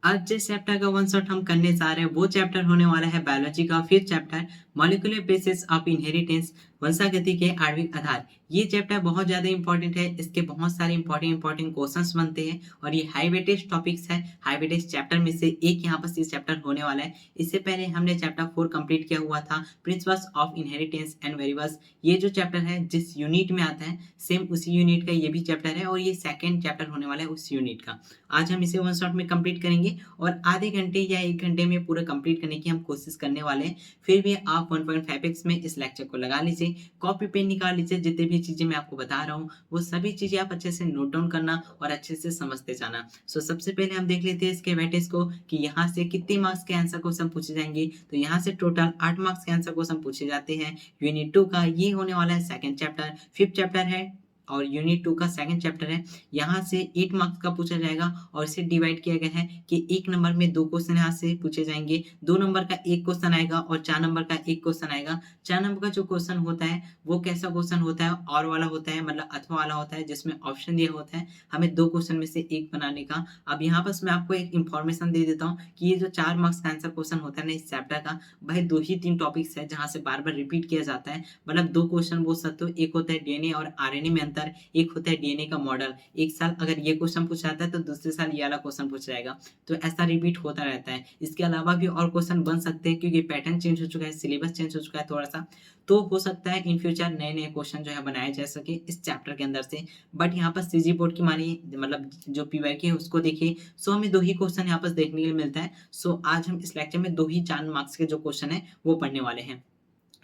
आज जिस चैप्टर का वन शॉट हम करने जा रहे हैं वो चैप्टर होने वाला है बायोलॉजी का fifth chapter molecular basis of inheritance, वंशागति के आणविक आधार। ये चैप्टर बहुत ज्यादा इंपॉर्टेंट है, इसके बहुत सारे इंपॉर्टेंट क्वेश्चंस बनते हैं और ये हाई वेटेज टॉपिक्स है। हाई वेटेज चैप्टर में से एक यहाँ पर इस चैप्टर होने वाला है। इससे पहले हमने चैप्टर 4 कंप्लीट किया हुआ था, principles of inheritance and variables. ये जो चैप्टर है जिस यूनिट में आता है सेम उसी यूनिट का ये भी चैप्टर है और ये सेकेंड चैप्टर होने वाला है उस यूनिट का। आज हम इसे वन शॉट में कंप्लीट करेंगे और आधे घंटे या 1 घंटे में पूरा कंप्लीट करने की हम कोशिश करने वाले हैं। फिर भी आप 1.5x में इस लेक्चर को लगा लीजिए, कॉपी पेन निकाल लीजिए, जितनी भी चीजें मैं आपको बता रहा हूँ वो सभी चीजें आप अच्छे से नोट डाउन करना और अच्छे से समझते जाना। सबसे पहले हम देख लेते हैं इसके वेटेज को कि यहाँ से कितने मार्क्स के आंसर क्वेश्चन पूछे जाएंगे। तो यहाँ से टोटल 8 मार्क्स के आंसर क्वेश्चन पूछे जाते हैं। यूनिट 2 का ये होने वाला है सेकंड चैप्टर, फिफ्थ चैप्टर है और यूनिट 2 का सेकंड चैप्टर है। यहाँ से 8 मार्क्स का पूछा जाएगा और इसे डिवाइड किया गया है कि 1 नंबर में 2 क्वेश्चन यहाँ से पूछे जाएंगे, 2 नंबर का 1 क्वेश्चन आएगा और 4 नंबर का 1 क्वेश्चन आएगा। 4 नंबर का जो क्वेश्चन होता है वो कैसा क्वेश्चन होता है, और वाला होता है, मतलब अथवा वाला होता है, जिसमें ऑप्शन दिया होता है हमें 2 क्वेश्चन में से 1 बनाने का। अब यहाँ पर मैं आपको एक इंफॉर्मेशन दे देता हूँ कि ये जो 4 मार्क्स का आंसर क्वेश्चन होता है ना इस चैप्टर का, भाई 2 ही 3 टॉपिक्स है जहाँ से बार बार रिपीट किया जाता है। मतलब 2 क्वेश्चन बोल सकते हो, एक होता है डीएनए और आरएनए में अंतर, एक होता है डीएनए का मॉडल। एक साल अगर ये क्वेश्चन पूछा जाता है तो दूसरे साल ये वाला क्वेश्चन पूछा जाएगा। तो ऐसा रिपीट होता रहता है। इसके अलावा भी और क्वेश्चन बन सकते हैं क्योंकि पैटर्न चेंज हो चुका है, सिलेबस चेंज हो चुका है थोड़ा सा। तो हो सकता है इन फ्यूचर नए नए क्वेश्चन जो है बनाए जा सके इस चैप्टर के अंदर से। बट यहाँ पर सीजी बोर्ड की मानिए, मतलब जो पीवाईक्यू है उसको देखिए, सो हमें 2 ही क्वेश्चन यहाँ पर देखने के लिए मिलता है। सो आज हम इस लेक्चर में 2 ही 4 मार्क्स के जो क्वेश्चन है वो पढ़ने वाले हैं।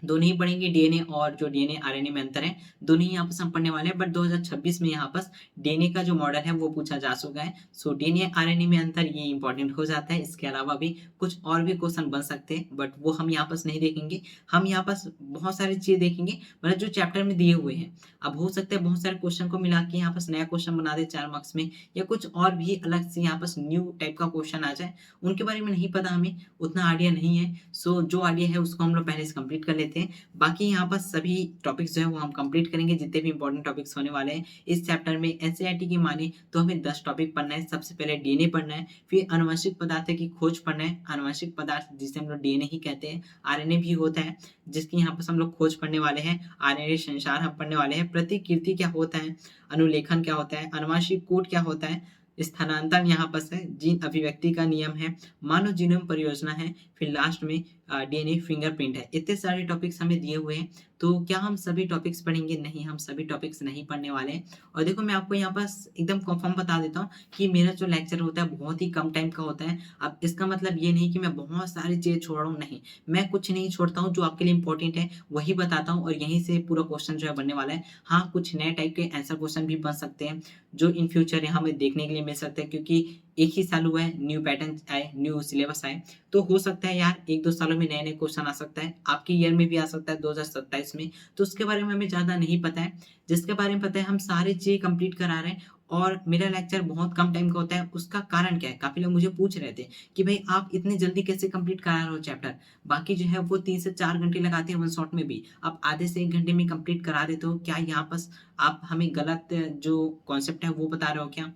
दोनों ही पढ़ेंगे, डीएनए और जो डीएनए आरएनए में अंतर है दोनों ही यहाँ पर हम पढ़ने वाले हैं। बट 2026 में यहाँ पर डीएनए का जो मॉडल है वो पूछा जा चुका है। सो डीएनए आरएनए में अंतर ये इंपॉर्टेंट हो जाता है। इसके अलावा भी कुछ और भी क्वेश्चन बन सकते हैं बट वो हम यहाँ पर नहीं देखेंगे। हम यहाँ पर बहुत सारी चीजें देखेंगे मतलब जो चैप्टर में दिए हुए हैं। अब हो सकता है बहुत सारे क्वेश्चन को मिला के यहाँ पर नया क्वेश्चन बना दे 4 मार्क्स में, या कुछ और भी अलग से यहाँ पर न्यू टाइप का क्वेश्चन आ जाए। उनके बारे में नहीं पता, हमें उतना आइडिया नहीं है। सो जो आइडिया है उसको हम लोग पहले से कंप्लीट कर लेते हैं। बाकी यहाँ पर सभी टॉपिक्स जो है वो हम कंप्लीट करेंगे, जितने भी इंपॉर्टेंट टॉपिक्स होने वाले हैं इस चैप्टर में। एनसीईआरटी की माने तो हमें 10 टॉपिक पढ़ना है। सबसे पहले डीएनए पढ़ना है, फिर आनुवंशिक पदार्थ की खोज पढ़ना है, आनुवंशिक पदार्थ जिसे हम लोग डीएनए ही कहते हैं। आरएनए भी होता है जिसकी यहाँ पर हम लोग खोज पढ़ने वाले हैं। आरएनए संचार हम पढ़ने वाले हैं। प्रतिकृति क्या होता है, अनुलेखन क्या होता है, आनुवंशिक कोड क्या होता है, स्थानांतरण यहाँ पर है, जीन अभिव्यक्ति का नियम है, मानव जीनोम परियोजना है, फिर लास्ट में डीएनए फिंगरप्रिंट है। इतने सारे टॉपिक्स हमें दिए हुए हैं। तो क्या हम सभी टॉपिक्स पढ़ेंगे? नहीं, हम सभी टॉपिक्स नहीं पढ़ने वाले हैं। और देखो मैं आपको यहाँ पास एकदम कंफर्म बता देता हूँ कि मेरा जो लेक्चर होता है बहुत ही कम टाइम का होता है। अब इसका मतलब ये नहीं कि मैं बहुत सारी चीजें छोड़ रहा हूँ, नहीं, मैं कुछ नहीं छोड़ता हूँ। जो आपके लिए इंपॉर्टेंट है वही बताता हूँ और यहीं से पूरा क्वेश्चन जो है बनने वाला है। हाँ, कुछ नए टाइप के आंसर क्वेश्चन भी बन सकते हैं जो इन फ्यूचर यहाँ हमें देखने के लिए मिल सकते हैं, क्योंकि एक ही साल हुआ है, न्यू पैटर्न आए, न्यू सिलेबस आए। तो हो सकता है यार 1-2 सालों में नए नए क्वेश्चन आ सकता है, आपके ईयर में भी आ सकता है 2027 में। तो उसके बारे में हमें ज्यादा नहीं पता है। जिसके बारे में पता है हम सारी चीजें कंप्लीट करा रहे हैं। और मेरा लेक्चर बहुत कम टाइम का होता है। उसका कारण क्या है, काफी लोग मुझे पूछ रहे थे कि भाई आप इतनी जल्दी कैसे कंप्लीट करा रहे हो चैप्टर। बाकी जो है वो 3 से 4 घंटे लगाते हैं वन शॉट में भी, आप आधे से 1 घंटे में कंप्लीट करा देते हो। क्या यहाँ पर आप हमें गलत जो कॉन्सेप्ट है वो बता रहे हो क्या,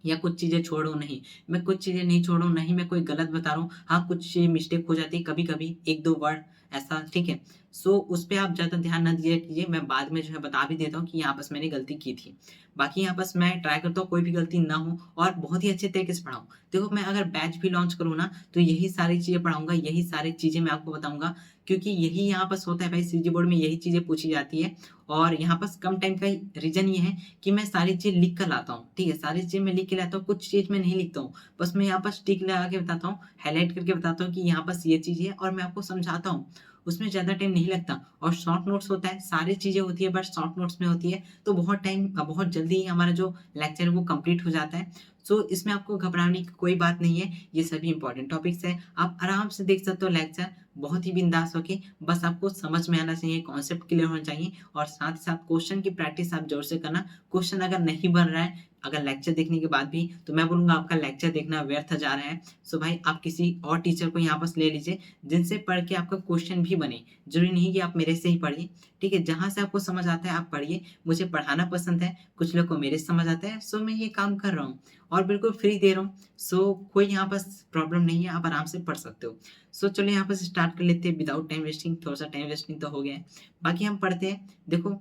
या कुछ चीजें छोड़ो? नहीं, मैं कुछ चीजें नहीं छोड़ू, नहीं मैं कोई गलत बता रहा हूँ। हाँ, कुछ मिस्टेक हो जाती है कभी कभी, 1-2 वर्ड ऐसा, ठीक है। सो उस पे आप ज्यादा ध्यान न दिया कीजिए, मैं बाद में जो है बता भी देता हूँ कि यहाँ पर मैंने गलती की थी। बाकी यहाँ पर मैं ट्राई करता हूँ कोई भी गलती ना हो और बहुत ही अच्छे तरीके से पढ़ाऊँ। देखो मैं अगर बैच भी लॉन्च करूँ ना तो यही सारी चीजें पढ़ाऊंगा, यही सारी चीजें मैं आपको बताऊंगा, क्योंकि यही यहाँ पर होता है भाई, सीजी बोर्ड में यही चीजें पूछी जाती है। और यहाँ पर कम टाइम का रीजन ये है कि मैं सारी चीज लिख कर लाता हूँ, ठीक है, सारी चीज मैं लिख के लाता हूँ, कुछ चीज मैं नहीं लिखता हूँ। बस मैं यहाँ पर टिक लगा के बताता हूँ, हाईलाइट करके बताता हूँ कि यहाँ पर ये चीज है और मैं आपको समझाता हूँ। उसमें ज्यादा टाइम नहीं लगता। और शॉर्ट नोट्स होता है, सारी चीजें होती है बट शॉर्ट नोट्स में होती है, तो बहुत टाइम, बहुत जल्दी ही हमारा जो लेक्चर है वो कंप्लीट हो जाता है। सो इसमें आपको घबराने की कोई बात नहीं है, ये सभी इंपॉर्टेंट टॉपिक्स है, आप आराम से देख सकते हो लेक्चर। बहुत ही बिंदास होके, बस आपको समझ में आना चाहिए, कॉन्सेप्ट क्लियर होना चाहिए और साथ ही साथ क्वेश्चन की प्रैक्टिस आप ज़ोर से करना। क्वेश्चन अगर नहीं बन रहा है, अगर लेक्चर देखने के बाद भी, तो मैं बोलूँगा आपका लेक्चर देखना व्यर्थ जा रहा है। सो भाई आप किसी और टीचर को यहाँ पास ले लीजिए, जिनसे पढ़ के आपका क्वेश्चन भी बने। ज़रूरी नहीं कि आप मेरे से ही पढ़िए, ठीक है? जहाँ से आपको समझ आता है आप पढ़िए। मुझे पढ़ाना पसंद है, कुछ लोग को मेरे से समझ आता है, सो मैं ये काम कर रहा हूँ और बिल्कुल फ्री दे रहा हूँ। सो कोई यहाँ पास प्रॉब्लम नहीं है, आप आराम से पढ़ सकते हो। सो चलिए यहाँ पास स्टार्ट कर लेते हैं विदाउट टाइम वेस्टिंग। थोड़ा-सा टाइम वेस्टिंग तो हो गया है, बाकी हम पढ़ते हैं। देखो,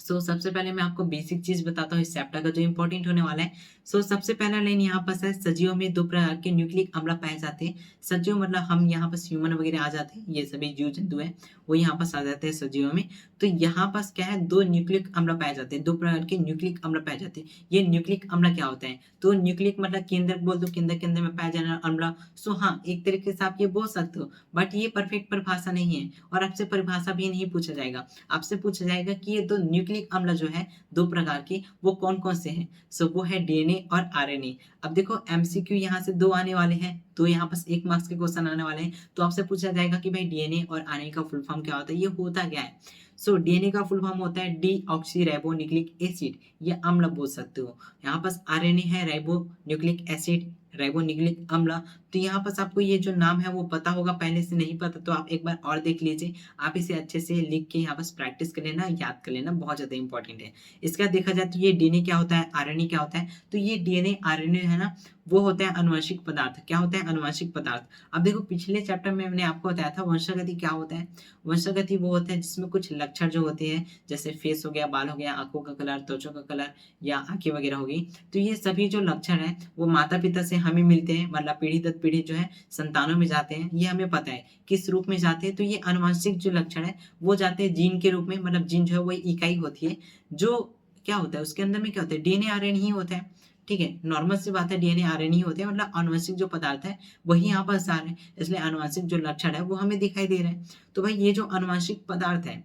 सबसे पहले मैं आपको बेसिक चीज़ बताता हूँ इस चैप्टर का जो इम्पोर्टेंट होने वाला है। सबसे पहला लाइन यहाँ पास है, सजीवों में 2 प्रकार के न्यूक्लिक अम्ल पाए जाते हैं। सजीव मतलब हम यहाँ पास ह्यूमन वगैरह आ जाते हैं, ये सभी जीव-जंतु हैं, वो यहाँ पास आ जाते हैं सजीवों में। तो यहाँ पास क्या है, 2 न्यूक्लिक अम्ल पाए जाते हैं, 2 प्रकार के न्यूक्लिक अम्ल पाए जाते हैं। ये न्यूक्लिक अम्ल क्या होता है? तो न्यूक्लिक मतलब केंद्रक बोल दो, केंद्र के अंदर में पाया जाने वाला अम्ल। हाँ, एक तरीके से आप ये बोल सकते हो, बट ये परफेक्ट परिभाषा नहीं है और आपसे परिभाषा भी नहीं पूछा जाएगा। आपसे पूछा जाएगा कि ये 2 न्यूक्लिक अम्ल जो है 2 प्रकार के, वो कौन-कौन से हैं? वो है डीएनए और आरएनए। अब देखो एमसीक्यू यहाँ से 2 आने वाले हैं, 2 यहाँ पास 1 मार्क्स के क्वेश्चन आने वाले हैं, तो आपसे पूछा जाएगा कि भाई डीएनए और आरएनए का फुल फॉर्म क्या होता है? ये होता क्या है? डीएनए का फुल फॉर्म होता है डीऑक्सीराइबोन्यूक्लिक एसिड, ये अम्ल बोल सकते हो। यहाँ पास आरएनए है राइबोन्यूक्लिक एसिड, राइबोन्यूक्लिक अम्ल। तो यहाँ पास आपको ये जो नाम है वो पता होगा, पहले से नहीं पता तो आप एक बार और देख लीजिए। आप इसे अच्छे से लिख के यहाँ पास प्रैक्टिस कर लेना, याद कर लेना, बहुत ज़्यादा इंपॉर्टेंट है। इसके बाद देखा जाए तो ये डीएनए क्या होता है, आरएनए क्या होता है? तो ये डीएनए, आरएनए है ना, वो होता है आनुवंशिक पदार्थ। क्या होता है? आनुवंशिक पदार्थ। अब देखो पिछले चैप्टर में मैंने आपको बताया था वंशागति क्या होता है? वंशागति वो होता है जिसमें कुछ लक्षण जो होते हैं, जैसे फेस हो गया, बाल हो गया, आँखों का कलर, त्वचा का कलर या आँखें वगैरह हो गई। तो ये सभी जो लक्षण हैं वो माता-पिता से हमें मिलते हैं, मतलब पीढ़ी दर पीढ़ी जो है संतानों में जाते हैं। ये हमें पता है किस रूप में जाते हैं। तो ये आनुवंशिक जो लक्षण है वो जाते हैं जीन के रूप में, मतलब जीन जो है वो इकाई होती है जो क्या होता है उसके अंदर में क्या होता है, डीएनए आरएनए ही होता है। ठीक है, नॉर्मल सी बात है, डीएनए आरएनए ही होते हैं, मतलब आनुवंशिक जो पदार्थ है वही यहाँ पर सार है, इसलिए आनुवंशिक जो लक्षण है वो हमें दिखाई दे रहे हैं। तो भाई ये जो आनुवंशिक पदार्थ है,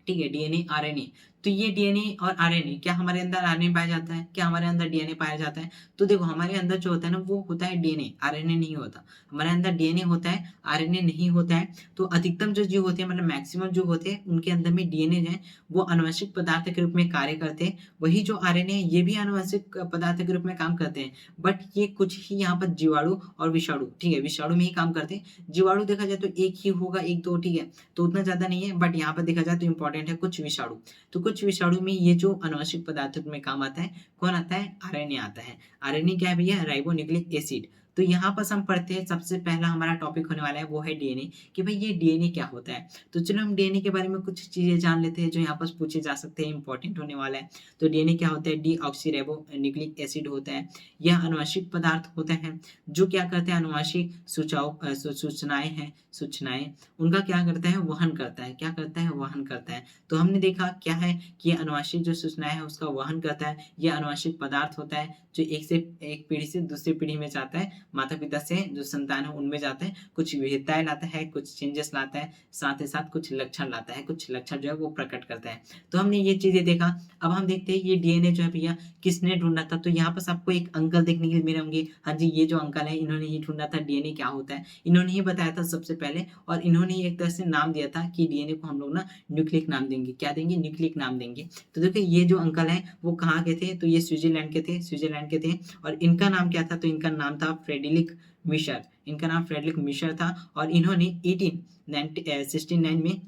ठीक है, डीएनए आरएनए, तो ये डीएनए और आरएनए, क्या हमारे अंदर आरएनए पाया जाता है? क्या हमारे अंदर डीएनए पाया जाता है? तो देखो हमारे अंदर जो होता है ना वो होता है डीएनए, आरएनए नहीं होता। हमारे अंदर डीएनए होता है, आरएनए नहीं होता है। तो अधिकतम जो जीव होते हैं, मतलब मैक्सिमम जो होते हैं, उनके अंदर में डीएनए जो है वो आनुवंशिक पदार्थ के रूप में कार्य करते हैं। वही जो आरएनए है ये भी आनुवंशिक पदार्थ के रूप में काम करते हैं, बट ये कुछ ही यहाँ पर जीवाणु और विषाणु, ठीक है, विषाणु में ही काम करते हैं। जीवाणु देखा जाए तो एक ही होगा, 1-2, ठीक है, तो उतना ज़्यादा नहीं है, बट यहाँ पर देखा जाए तो इम्पोर्टेंट है कुछ विषाणु। तो कुछ विषाणु में ये जो आनुवंशिक पदार्थों में काम आता है, कौन आता है? आरएनए आता है। आरएनए क्या है भैया? Ribonucleic acid. तो यहाँ पर हम पढ़ते हैं, सबसे पहला हमारा टॉपिक होने वाला है वो है डीएनए, कि भाई ये डीएनए क्या होता है। तो चलो हम डीएनए के बारे में कुछ चीजें जान लेते हैं जो यहाँ पर पूछे जा सकते हैं, इंपॉर्टेंट होने वाला है। तो डीएनए क्या होता है? डीऑक्सीराइबोन्यूक्लिक एसिड होता है। यह आनुवंशिक पदार्थ होते हैं जो क्या करते हैं, आनुवंशिक सूचनाएं हैं, सूचनाएं उनका क्या करता है? वहन करता है। क्या करता है? वहन करता है। तो हमने देखा क्या है कि ये आनुवंशिक जो सूचनाएं है उसका वहन करता है। ये आनुवंशिक पदार्थ होता है जो एक पीढ़ी से दूसरी पीढ़ी में जाता है, माता पिता से जो संतान है उनमें जाता है, कुछ विविधताएं लाता है, कुछ चेंजेस लाता है, साथ ही साथ कुछ लक्षण लाता है, कुछ लक्षण जो है वो प्रकट करता है। तो हमने ये चीजें देखा। अब हम देखते हैं ये डीएनए जो है भैया किसने ढूंढा था। तो यहाँ पर आपको एक अंकल देखने के लिए मिले होंगे। हाँ जी, ये जो अंकल है इन्होंने ही ढूंढा था डीएनए क्या होता है, इन्होंने ही बताया था सबसे पहले, और इन्होंने एक तरह से नाम दिया था कि डीएनए को हम लोग ना न्यूक्लिक नाम देंगे। क्या देंगे? न्यूक्लिक नाम देंगे। तो देखिए ये जो अंकल है वो कहाँ के थे? तो ये स्विट्जरलैंड के थे, स्विट्जरलैंड के थे। और इनका नाम क्या था? तो इनका नाम था फ्रेडरिक मिशर। इनका नाम फ्रेडरिक मिशर था और इन्होंने 1869 में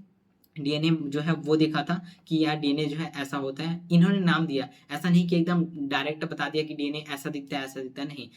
डीएनए जो है वो देखा था कि यार डीएनए जो है ऐसा होता है। इन्होंने नाम दिया, ऐसा नहीं कि एकदम डायरेक्ट बता दिया कि डीएनए ऐसा दिखता है, ऐसा दिखता है, नहीं।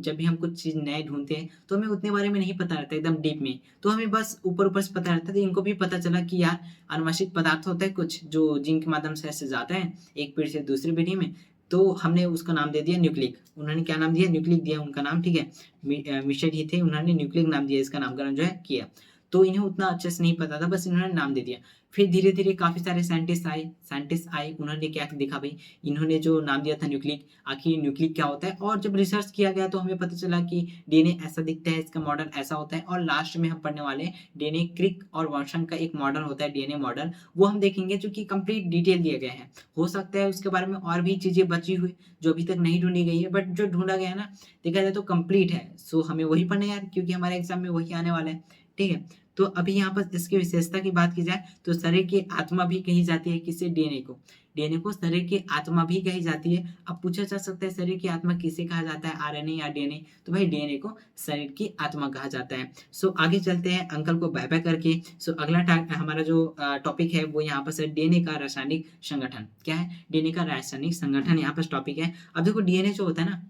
जब भी हम कुछ चीज़ नए ढूँढते हैं तो हमें उतने बारे में नहीं पता रहता एकदम डीप में, तो हमें बस ऊपर-ऊपर से पता रहता है। तो इनको भी पता चला कि यार आनुवंशिक पदार्थ होता है कुछ जो जीन के माध्यम से ऐसे जाता है एक पीढ़ी से दूसरी पीढ़ी में, तो हमने उसका नाम दे दिया न्यूक्लिक। उन्होंने क्या नाम दिया? न्यूक्लिक दिया उनका नाम, ठीक है। मिशर ही थे, उन्होंने न्यूक्लिक नाम दिया, इसका नामकरण जो है किया। तो इन्हें उतना अच्छे से नहीं पता था, बस इन्होंने नाम दे दिया। फिर धीरे-धीरे काफ़ी सारे साइंटिस्ट आए, उन्होंने क्या देखा भई, इन्होंने जो नाम दिया था न्यूक्लिक, आखिर न्यूक्लिक क्या होता है? और जब रिसर्च किया गया तो हमें पता चला कि डीएनए ऐसा दिखता है, इसका मॉडल ऐसा होता है। और लास्ट में हम पढ़ने वाले हैं डीएनए क्रिक और वाटसन का एक मॉडल होता है डीएनए मॉडल, वो हम देखेंगे जो कि कंप्लीट डिटेल दिया गया है। हो सकता है उसके बारे में और भी चीज़ें बची हुई जो अभी तक नहीं ढूँढी गई है, बट जो ढूँढा गया है ना, देखा जाए तो कंप्लीट है। हमें वही पढ़ना है यार, क्योंकि हमारे एग्ज़ाम में वही आने वाला है। ठीक है। तो अभी यहाँ पर इसकी विशेषता की बात की जाए तो शरीर की आत्मा भी कही जाती है किसे, डीएनए को शरीर की आत्मा भी कही जाती है। अब पूछा जा सकता है शरीर की आत्मा किसे कहा जाता है, आरएनए या डीएनए, तो भाई डीएनए को शरीर की आत्मा कहा जाता है। सो आगे चलते हैं अंकल को बाय बाय करके। सो अगला हमारा जो टॉपिक है वो यहाँ पर है डीएनए का रासायनिक संगठन। क्या है, डीएनए का रासायनिक संगठन यहाँ पर टॉपिक है। अब देखो डीएनए जो होता है ना,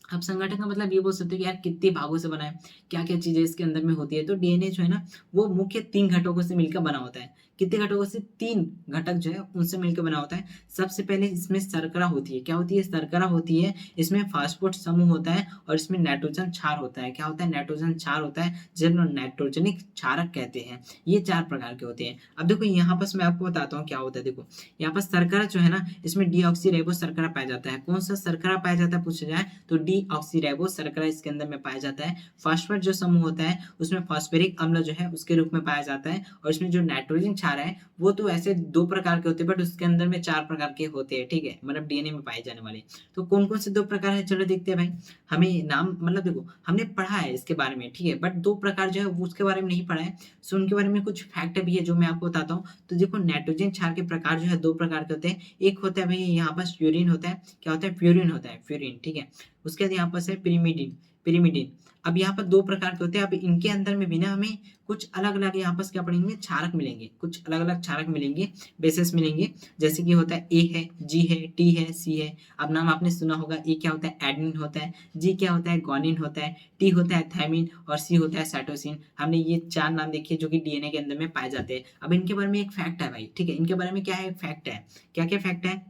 अब संगठन का मतलब ये बोल सकते हो कि यार कितने भागों से बना है, क्या क्या चीजें इसके अंदर में होती है। तो डीएनए जो है ना वो मुख्य 3 घटकों से मिलकर बना होता है। कितने घटकों से, 3 घटक जो है उनसे मिलकर बना होता है। सबसे पहले इसमें शर्करा होती है। क्या होती है, शर्करा होती है। इसमें फास्फोट समूह होता है और इसमें नाइट्रोजन क्षार होता है। क्या होता है, नाइट्रोजन क्षार होता है, जिन्हें नाइट्रोजनिक क्षारक कहते हैं। ये 4 प्रकार के होते हैं। अब देखो यहाँ पर मैं आपको बताता हूँ क्या होता है। देखो यहाँ पर शर्करा जो है ना, इसमें डीऑक्सीराइबोस शर्करा पाया जाता है। कौन सा शर्करा पाया जाता है पूछा जाए तो डीऑक्सीराइबोस शर्करा इसके अंदर में पाया जाता है। फास्फेट जो समूह होता है उसमें फास्फेरिक अम्ल जो है उसके रूप में पाया जाता है। और इसमें जो नाइट्रोजन क्षार है वो तो ऐसे 2 प्रकार के होते हैं, बट उसके अंदर में 4 प्रकार के होते हैं। ठीक है, मतलब डीएनए में पाए जाने वाले। तो कौन कौन से 2 प्रकार है, चलो देखते हैं भाई। हमें नाम मतलब देखो हमने पढ़ा है इसके बारे में, ठीक है, बट 2 प्रकार जो है वो उसके बारे में नहीं पढ़ा है। सो उनके बारे में कुछ फैक्ट भी है जो मैं आपको बताता हूँ। तो देखो नाइट्रोजन क्षार के प्रकार जो है 2 प्रकार के होते हैं। एक होता है भाई यहाँ पर फ्यूरिन होता है। क्या होता है, फ्यूरिन होता है, फ्यूरिन, ठीक है। उसके बाद यहाँ पर है पिरिमिडिन, पिरिमिडिन। अब यहाँ पर 2 प्रकार के होते हैं। अब इनके अंदर में भी ना हमें कुछ अलग अलग यहाँ पर क्या पढ़ेंगे, क्षारक मिलेंगे, कुछ अलग अलग क्षारक मिलेंगे, बेसिस मिलेंगे। जैसे कि होता है ए है, जी है, टी है, सी है। अब नाम आपने सुना होगा, ए क्या होता है, एडेनिन होता है, जी क्या होता है, ग्वानिन होता है, टी होता है थायमिन और सी होता है साइटोसिन। हमने ये 4 नाम देखे जो कि डीएनए के अंदर में पाए जाते हैं। अब इनके बारे में एक फैक्ट है भाई, ठीक है, इनके बारे में क्या है, फैक्ट है। क्या क्या फैक्ट है,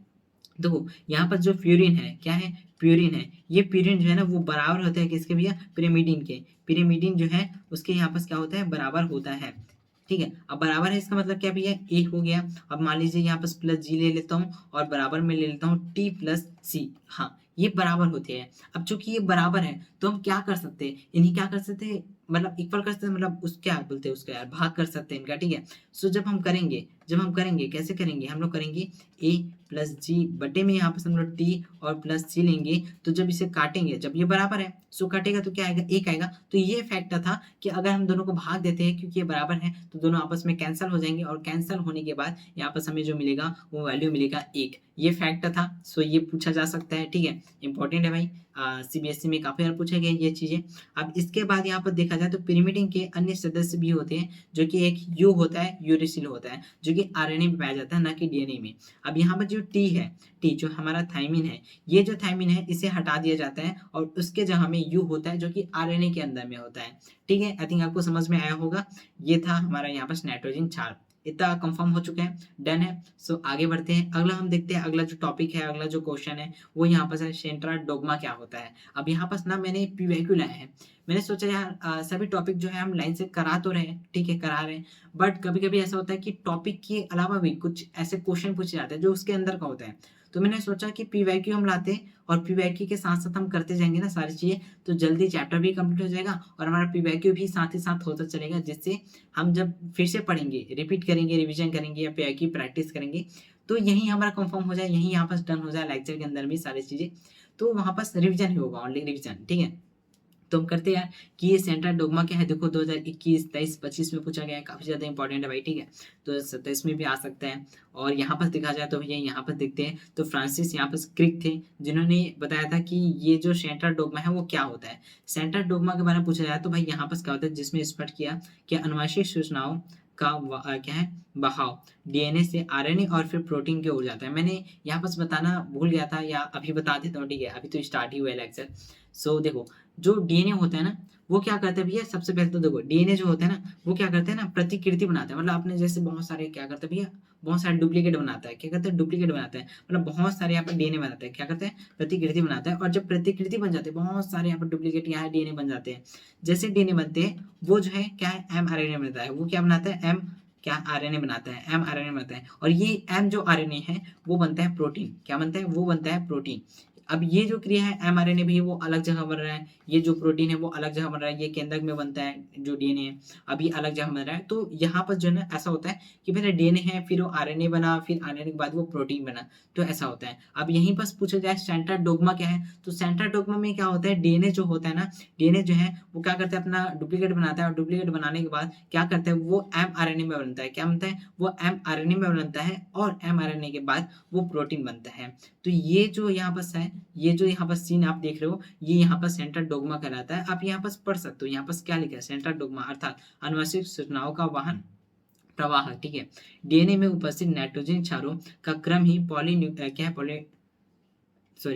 देखो यहाँ पर जो प्यूरिन है, क्या है, प्यूरिन है। ये प्यूरिन जो है ना वो बराबर होता है किसके भैया, पिरिमिडिन के। पिरिमिडिन जो है उसके यहाँ पर क्या होता है, बराबर होता है। ठीक है, अब बराबर है इसका मतलब क्या भैया, एक हो गया। अब मान लीजिए यहाँ पर प्लस जी ले लेता हूँ और बराबर में ले लेता हूँ टी प्लस सी। हाँ, ये बराबर होते हैं। अब चूंकि ये बराबर है तो हम क्या कर सकते हैं, इन्हीं क्या कर सकते हैं, मतलब इक्वल कर सकते हैं, मतलब उस क्या बोलते हैं उसका यार, भाग कर सकते हैं इनका, ठीक है। सो जब हम करेंगे कैसे करेंगे, हम लोग करेंगे ए प्लस जी बटे में यहाँ पर हम लोग टी और प्लस सी लेंगे। तो जब इसे काटेंगे, जब ये बराबर है सो काटेगा तो क्या आएगा, एक आएगा। तो ये फैक्ट था कि अगर हम दोनों को भाग देते हैं क्योंकि ये बराबर है तो दोनों आपस में कैंसिल हो जाएंगे और कैंसिल होने के बाद यहाँ पर हमें जो मिलेगा वो वैल्यू मिलेगा 1। ये फैक्ट था। सो ये पूछा जा सकता है, ठीक है, इंपॉर्टेंट है भाई। सीबीएसई में काफी बार पूछे गए ये चीजें। अब इसके बाद यहाँ पर देखा जाए तो पिरिमिडिन के अन्य सदस्य भी होते हैं, जो कि एक यू होता है, यूरिसिल होता है, जो कि आरएनए में पाया जाता है ना कि डीएनए में। अब यहाँ पर जो टी है, टी जो हमारा थायमिन है, ये जो थायमिन है इसे हटा दिया जाता है और उसके जगह में यू होता है जो कि आरएनए के अंदर में होता है। ठीक है, आई थिंक आपको समझ में आया होगा। ये था हमारा यहाँ पर नाइट्रोजन क्षार। इतना कंफर्म हो चुका है, डन है। सो आगे बढ़ते हैं, अगला हम देखते हैं, अगला जो टॉपिक है, अगला जो क्वेश्चन है वो यहाँ पर है सेंट्रल डोग्मा क्या होता है। अब यहाँ पर ना मैंने पीवाईक्यू लाया है। मैंने सोचा यार सभी टॉपिक जो है हम लाइन से करा तो रहे हैं, ठीक है, करा रहे हैं, बट कभी कभी ऐसा होता है कि टॉपिक के अलावा भी कुछ ऐसे क्वेश्चन पूछे जाते हैं जो उसके अंदर का होता है। तो मैंने सोचा कि पीवाईक्यू हम लाते हैं और पीवाईक्यू के साथ साथ हम करते जाएंगे ना सारी चीजें, तो जल्दी चैप्टर भी कंप्लीट हो जाएगा और हमारा पीवाईक्यू भी साथ ही साथ होता चलेगा, जिससे हम जब फिर से पढ़ेंगे, रिपीट करेंगे, रिवीजन करेंगे या पीवाईक्यू प्रैक्टिस करेंगे तो यही हमारा कंफर्म हो जाए, यही यहाँ पर डन हो जाए लेक्चर के अंदर भी सारी चीजें। तो वहां पर रिविजन ही होगा, ओनली रिविजन, ठीक है। तो हम करते हैं कि ये सेंट्रल डोग्मा क्या है। देखो 2021, 23, 25 में पूछा गया है, काफी ज्यादा इंपॉर्टेंट है भाई, ठीक है। तो 27 में भी आ सकता है। और यहाँ पर देखा जाए तो भैया यहाँ पर देखते हैं तो फ्रांसिस यहाँ पर क्रिक थे जिन्होंने बताया था कि ये जो सेंट्रल डोग्मा है वो क्या होता है। सेंट्रल डोग्मा के बारे में पूछा जाए तो भाई यहाँ पर क्या होता है, जिसमें स्पष्ट किया कि अनुवांशिक सूचनाओं का क्या है, बहाव डीएनए से आरएनए और फिर प्रोटीन की ओर जाता है। मैंने यहाँ पर बताना भूल गया था या अभी बता देता हूँ, ठीक है, अभी तो स्टार्ट ही हुआ है लेक्चर। सो देखो जो डीएनए होता है ना वो क्या करता है भैया, सबसे पहले तो देखो डीएनए जो होता है ना वो क्या करते हैं ना, प्रतिकृति बनाते हैं। मतलब आपने जैसे बहुत सारे क्या करते हैं भैया, बहुत सारे डुप्लीकेट बनाता है। क्या करते हैं, डुप्लीकेट बनाते हैं, मतलब बहुत सारे यहाँ पर डीएनए बनाते हैं। क्या करते हैं, प्रतिकृति बनाता है। और जब प्रतिकृति बन जाते हैं बहुत सारे यहाँ पर डुप्लीकेट यहाँ डीएनए बन जाते हैं। जैसे डीएनए बनते हैं वो जो है क्या है, एमआरएनए बनता है। वो क्या बनाता है, एम क्या आरएनए बनाता है, एमआरएनए बनाता है। और ये एम जो आरएनए है वो बनता है प्रोटीन। क्या बनता है, वो बनता है प्रोटीन। अब ये जो क्रिया है एमआरएनए भी वो अलग जगह बन रहा है, ये जो प्रोटीन है वो अलग जगह बन रहा है, ये केंद्रक में बनता है जो डीएनए है, अभी अलग जगह बन रहा है। तो यहाँ पर जो है ना ऐसा होता है कि पहले डीएनए है, फिर वो आरएनए बना, फिर आरएनए के बाद वो प्रोटीन बना, तो ऐसा होता है। अब यहीं पर पूछा जाए सेंट्रल डोग्मा क्या है, तो सेंट्रल डोग्मा में क्या होता है, डीएनए जो होता है ना, डीएनए जो है वो क्या करता है, अपना डुप्लीकेट बनाता है, और डुप्लीकेट बनाने के बाद क्या करता है, वो एमआरएनए में बनता है। क्या बनता है, वो एमआरएनए में बनता है, और एमआरएनए के बाद वो प्रोटीन बनता है। तो ये जो यहाँ पर है, ये जो यहाँ पर सीन आप देख रहे हो, ये यहाँ पर सेंट्रल डोग्मा कहलाता है। आप यहाँ पर पढ़ सकते हो, यहाँ पर क्या लिखा है, सेंट्रल डोग्मा अर्थात आनुवंशिक सूचनाओं का वाहन प्रवाह, ठीक है। डीएनए में उपस्थित नाइट्रोजन क्षारों का क्रम ही क्या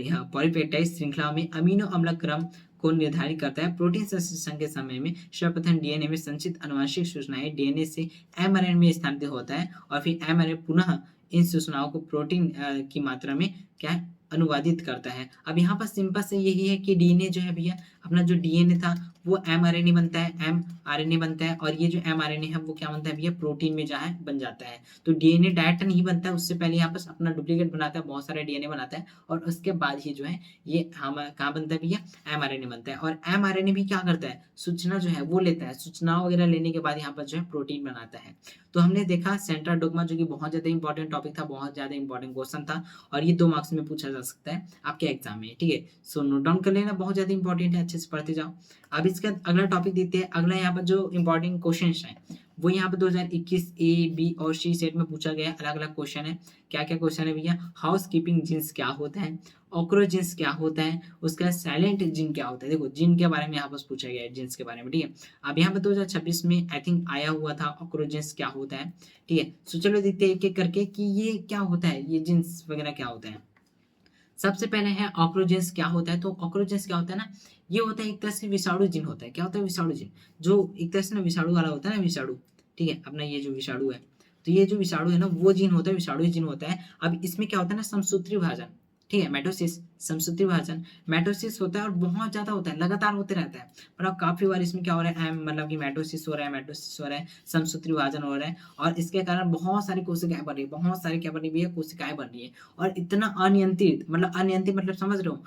है, पॉलीपेप्टाइड श्रृंखला में अमीनो अम्ल क्रम को निर्धारित करता है। प्रोटीन संश्लेषण के समय में सर्वप्रथम डीएनए में संचित आनुवंशिक सूचनाएं डीएनए से एमआरएनए में स्थानांतरित होता है, और फिर एमआरएनए पुनः इन सूचनाओं को प्रोटीन की मात्रा में क्या है, अनुवादित करता है। अब यहाँ पर सिंपल से यही है कि डीएनए जो है भैया, अपना जो डीएनए था वो एमआरएनए बनता है, एमआरएनए बनता है, और ये जो एमआरएनए है वो क्या बनता है भैया, प्रोटीन में जहाँ बन जाता है। तो डीएनए डायरेक्ट नहीं बनता है, उससे पहले यहाँ पर अपना डुप्लीकेट बनाता है, बहुत सारा डीएनए बनाता है, और उसके बाद ही जो है ये हम कहाँ बनता है भैया, एमआरएनए बनता है। और एमआरएनए भी क्या करता है, सूचना जो है वो लेता है, सूचना वगैरह लेने के बाद यहाँ पर जो है प्रोटीन बनाता है। तो हमने देखा सेंट्रल डोग्मा, जो कि बहुत ज्यादा इंपॉर्टेंट टॉपिक था, बहुत ज्यादा इंपॉर्टेंट क्वेश्चन था, और ये 2 मार्क्स में पूछा जा सकता है आपके एग्जाम में, ठीक है। सो नोट डाउन कर लेना, बहुत ज्यादा इंपॉर्टेंट है, अच्छे से पढ़ते जाओ। अब इसके बाद अगला टॉपिक देखते हैं। अगला यहाँ पर जो इंपॉर्टेंट क्वेश्चन है वो यहाँ पर 2021 ए, बी और सी सेट में पूछा गया अलग अलग क्वेश्चन है। क्या क्या क्वेश्चन है भैया, हाउस कीपिंग जीन्स क्या होता है, ऑक्रोजिन्स क्या होता है, उसका साइलेंट जिन क्या होता है। देखो जिन के बारे में यहाँ पर पूछा गया है, जीन्स के बारे में, ठीक है। अब यहाँ पर 2026 में आई थिंक आया हुआ था ऑक्रोजिन्स क्या होता है, ठीक है। सो चलो देखते हैं एक एक करके कि ये क्या होता है, ये जीन्स वगैरह क्या होता है। सबसे पहले है ऑक्रोजेंस क्या होता है। तो ऑक्रोजेंस क्या होता है ना, ये होता है एक तरह से विषाणु जिन होता है। क्या होता है, विषाणु जिन, जो एक तरह से ना विषाणु वाला होता है ना, विषाणु, ठीक है। अपना ये जो विषाणु है, तो ये जो विषाणु है ना वो जिन होता है, विषाणु जिन होता है। अब इसमें क्या होता है ना, समसूत्री विभाजन, ठीक है, मेटोसिस, समसूत्री विभाजन, मेटोसिस होता है, और बहुत ज्यादा होता है, लगातार होते रहता है। पर अब काफी बार इसमें क्या हो रहा है, मतलब कि मेटोसिस हो रहा है, मेटोसिस हो रहा है, समसूत्री विभाजन हो रहा है, और इसके कारण बहुत सारी कोशिकाएं बन रही है, बहुत सारी क्या बन रही है, कोशिकाएं बन रही है। और इतना अनियंत्रित, मतलब अनियंत्रित मतलब समझ रहे हो,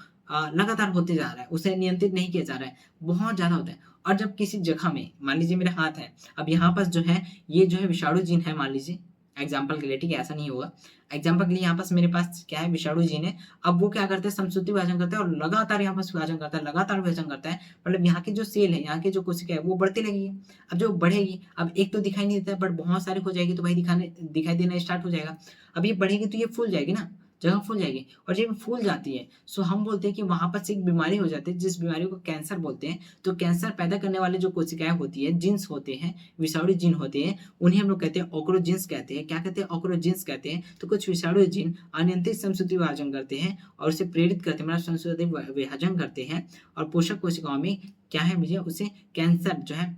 लगातार होते जा रहा है, उसे नियंत्रित नहीं किया जा रहा है, बहुत ज्यादा होता है। और जब किसी जगह में, मान लीजिए मेरा हाथ है, अब यहाँ पर जो है ये जो है विषाणु जीन है, मान लीजिए एग्जाम्पल के लिए, ठीक है, ऐसा नहीं होगा, एग्जाम्पल के लिए यहाँ पास मेरे पास क्या है, विषाणु जीन है। अब वो क्या करते हैं, समसूत्री विभाजन करता है, और लगातार यहाँ पास विभाजन करता है, लगातार विभाजन करता है, मतलब यहाँ की जो सेल है, यहाँ की जो कोशिका है वो बढ़ती लगेगी। अब जो बढ़ेगी, अब एक तो दिखाई नहीं देता है, बट बहुत सारी हो जाएगी, तो भाई दिखाई देना स्टार्ट हो जाएगा। अब ये बढ़ेगी तो ये फूल जाएगी ना, जगह फूल जाएगी, और जब फूल जाती है सो हम बोलते हैं कि वहां पर से एक बीमारी हो जाती है, जिस बीमारी को कैंसर बोलते हैं। तो कैंसर पैदा करने वाले जो कोशिकाएं होती है, जीन्स होते हैं, विषाणु जीन होते हैं, उन्हें हम लोग कहते हैं ऑक्रोजीन्स कहते हैं। क्या कहते हैं, ऑक्रोजीन्स कहते हैं। तो कुछ विषाणु जीन अनियंत्रित समसूत्री विभाजन करते हैं, और उसे प्रेरित करते हैं, मतलब समसूत्री विभाजन करते हैं, और पोषक कोशिकाओं में क्या है मुझे, उसे कैंसर जो है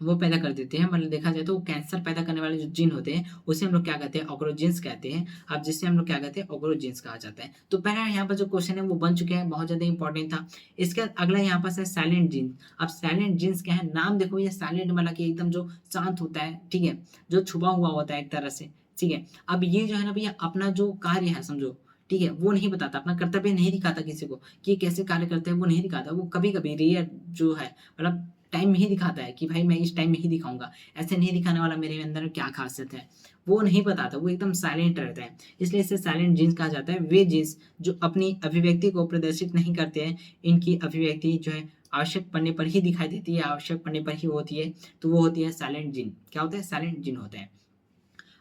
वो पैदा कर देते हैं। मतलब देखा जाए तो कैंसर पैदा करने वाले जो जीन होते हैं उसे हम लोग क्या कहते हैं, ऑक्रोजीन्स कहते हैं। अब जिससे हम लोग क्या कहते हैं, ऑक्रोजीन्स कहा जाता है। तो पहला यहाँ पर जो क्वेश्चन है वो बन चुके हैं, बहुत ज्यादा इंपॉर्टेंट था। इसके बाद अगला यहाँ पर है साइलेंट जीन। अब साइलेंट जीन्स क्या है, नाम देखो, ये साइलेंट मतलब कि एकदम जो शांत होता है, ठीक है, जो छुपा हुआ होता है एक तरह से, ठीक है। अब ये जो है ना भैया, अपना जो कार्य है समझो, ठीक है, वो नहीं बताता, अपना कर्तव्य नहीं दिखाता किसी को कि ये कैसे कार्य करते हैं, वो नहीं दिखाता। वो कभी कभी रेयर जो है, मतलब टाइम में ही दिखाता है कि भाई मैं इस टाइम में ही दिखाऊंगा, ऐसे नहीं दिखाने वाला मेरे अंदर क्या खासियत है, वो नहीं बताता, वो एकदम साइलेंट रहता है, इसलिए इसे साइलेंट जीन्स कहा जाता है। वे जीन्स जो अपनी अभिव्यक्ति को प्रदर्शित नहीं करते हैं, इनकी अभिव्यक्ति जो है आवश्यक पड़ने पर ही दिखाई देती है, आवश्यक पड़ने पर ही होती है, तो वो होती है साइलेंट जीन। क्या होता है, साइलेंट जीन होते हैं।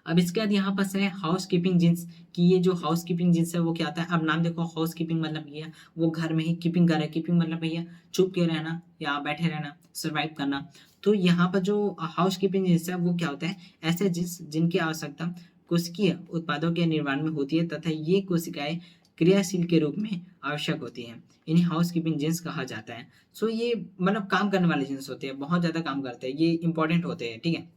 अब इसके बाद यहाँ पर है हाउस कीपिंग जीन्स, कि ये जो हाउस कीपिंग जीन्स है वो क्या आता है। अब नाम देखो, हाउस कीपिंग मतलब भैया वो घर में ही कीपिंग कर रहा है, कीपिंग मतलब भैया छुप के रहना या बैठे रहना, सर्वाइव करना। तो यहाँ पर जो हाउस कीपिंग जीन्स है वो क्या होता है, ऐसे जीन्स जिनकी आवश्यकता कोशिकीय उत्पादों के निर्माण में होती है, तथा ये कोशिकाएं क्रियाशील के रूप में आवश्यक होती है, इन्हें हाउस कीपिंग जीन्स कहा जाता है। सो ये मतलब काम करने वाले जीन्स होते हैं, बहुत ज्यादा काम करते हैं, ये इंपॉर्टेंट होते हैं, ठीक है।